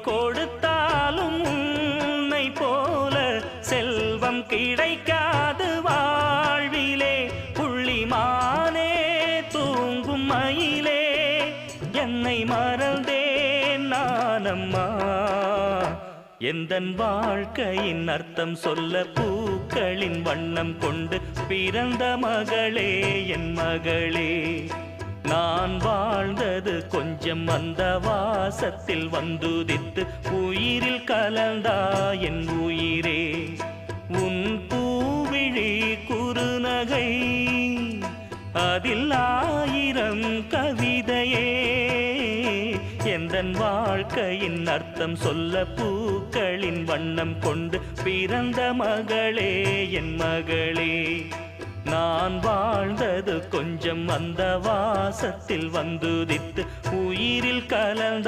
கொடுத்தாலும் உன்னை போல செல்வம் கிடைக்காது வாழ்விலே. புள்ளிமானே தூங்கும் மயிலே என்னை மறந்தேன் நானம்மா. எந்தன் வாழ்க்கையின் அர்த்தம் சொல்ல பூக்களின் வண்ணம் கொண்டு பிறந்த மகளே என் மகளே. நான் வாழ்ந்தது கொஞ்சம் அந்த வாசத்தில் வந்துதித்து உயிரில் கலந்தா என் உயிரே. உன் பூவிழி குறுநகை அதில் 1000 கவிதையே. எந்தன் வாழ்க்கையின் அர்த்தம் சொல்ல பூக்களின் வண்ணம் கொண்டு பிறந்த மகளே என் மகளே. நான் வாழ்ந்தது கொஞ்சம் அந்த வாசத்தில் வந்துதித்து உயிரில் கலந்த